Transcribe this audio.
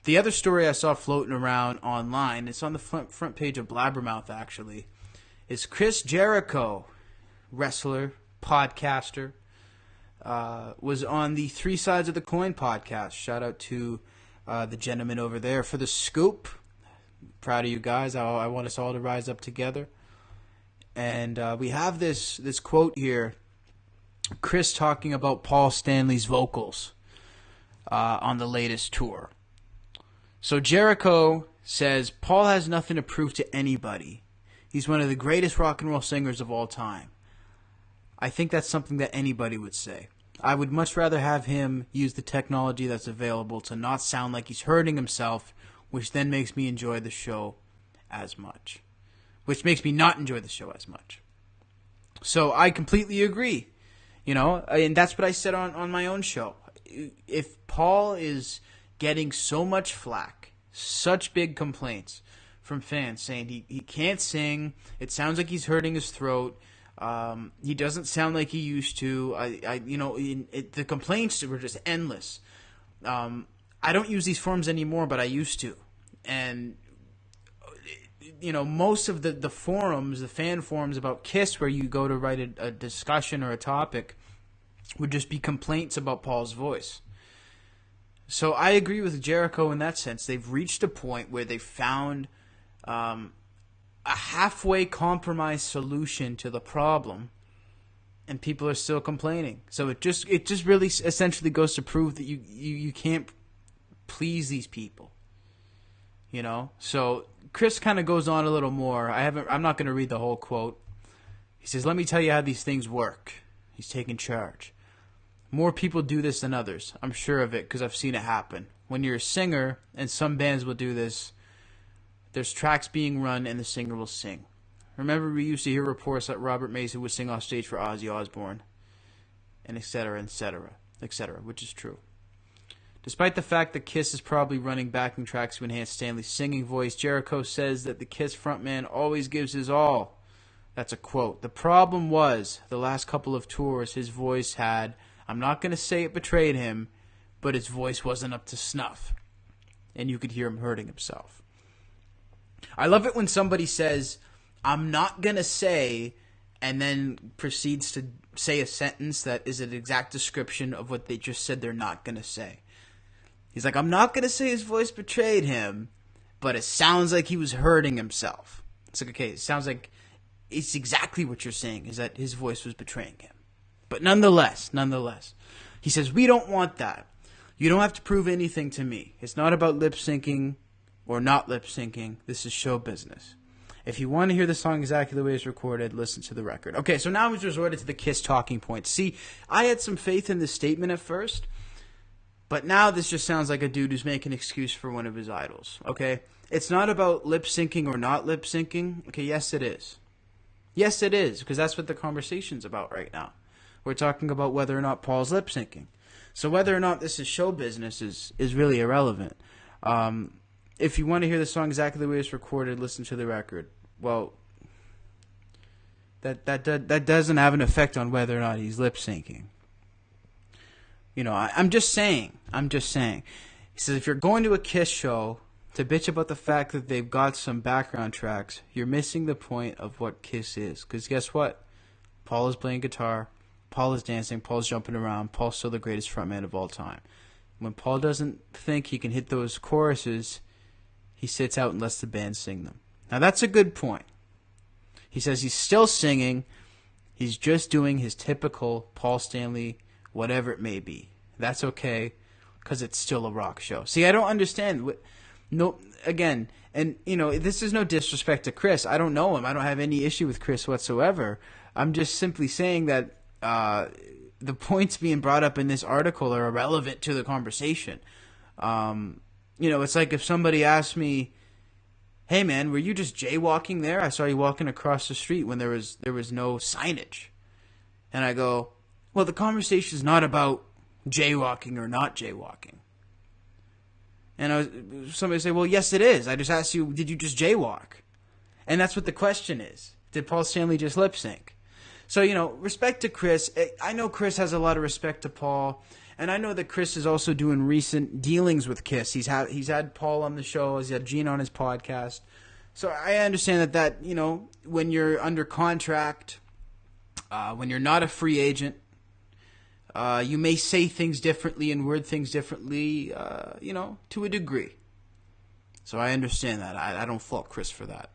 The other story I saw floating around online, it's on the front page of Blabbermouth actually, is Chris Jericho, wrestler, podcaster, was on the Three Sides of the Coin podcast. Shout out to the gentleman over there for the scoop. Proud of you guys. I want us all to rise up together. And we have this quote here, Chris talking about Paul Stanley's vocals on the latest tour. So Jericho says, Paul has nothing to prove to anybody. He's one of the greatest rock and roll singers of all time. I think that's something that anybody would say. I would much rather have him use the technology that's available to not sound like he's hurting himself, which then makes me enjoy the show as much. Which makes me not enjoy the show as much. So I completely agree. You know, and that's what I said on my own show. If Paul is getting so much flack, such big complaints from fans saying he can't sing, it sounds like he's hurting his throat, he doesn't sound like he used to, the complaints were just endless. I don't use these forums anymore, but I used to. And, you know, most of the forums, the fan forums about KISS, where you go to write a discussion or a topic, would just be complaints about Paul's voice. So I agree with Jericho in that sense. They've reached a point where they've found a halfway compromise solution to the problem, and people are still complaining. So it just really essentially goes to prove that you can't please these people. You know? So Chris kind of goes on a little more. I'm not going to read the whole quote. He says, "Let me tell you how these things work." He's taking charge. More people do this than others. I'm sure of it because I've seen it happen. When you're a singer, and some bands will do this, there's tracks being run and the singer will sing. Remember, we used to hear reports that Robert Mason would sing off stage for Ozzy Osbourne, and etc., which is true. Despite the fact that KISS is probably running backing tracks to enhance Stanley's singing voice, Jericho says that the KISS frontman always gives his all. That's a quote. The problem was, the last couple of tours, his voice had, I'm not going to say it betrayed him, but his voice wasn't up to snuff. And you could hear him hurting himself. I love it when somebody says, I'm not going to say, and then proceeds to say a sentence that is an exact description of what they just said they're not going to say. He's like, I'm not going to say his voice betrayed him, but it sounds like he was hurting himself. It's like, okay, it sounds like it's exactly what you're saying, is that his voice was betraying him. But nonetheless, he says, we don't want that. You don't have to prove anything to me. It's not about lip syncing or not lip syncing. This is show business. If you want to hear the song exactly the way it's recorded, listen to the record. Okay, so now we've resorted to the KISS talking points. See, I had some faith in this statement at first, but now this just sounds like a dude who's making an excuse for one of his idols, okay? It's not about lip syncing or not lip syncing. Okay, yes it is. Yes it is, because that's what the conversation's about right now. We're talking about whether or not Paul's lip syncing. So whether or not this is show business is really irrelevant. If you want to hear the song exactly the way it's recorded, listen to the record. Well, that doesn't have an effect on whether or not he's lip syncing. You know, I'm just saying. He says, if you're going to a KISS show to bitch about the fact that they've got some background tracks, you're missing the point of what KISS is. Because guess what? Paul is playing guitar. Paul is dancing. Paul's jumping around. Paul's still the greatest frontman of all time. When Paul doesn't think he can hit those choruses, he sits out and lets the band sing them. Now, that's a good point. He says he's still singing. He's just doing his typical Paul Stanley, whatever it may be. That's okay, because it's still a rock show. See, I don't understand. Again, and, you know, this is no disrespect to Chris. I don't know him. I don't have any issue with Chris whatsoever. I'm just simply saying that the points being brought up in this article are irrelevant to the conversation. You know, it's like if somebody asked me, hey man, were you just jaywalking there? I saw you walking across the street when there was no signage. And I go, well, the conversation is not about jaywalking or not jaywalking. And somebody say, well, yes it is. I just asked you, did you just jaywalk? And that's what the question is. Did Paul Stanley just lip sync? So, you know, respect to Chris. I know Chris has a lot of respect to Paul, And I know that Chris is also doing recent dealings with Kiss. He's had Paul on the show. He's had Gene on his podcast. So I understand that when you're under contract, when you're not a free agent, you may say things differently and word things differently, to a degree. So I understand that. I don't fault Chris for that.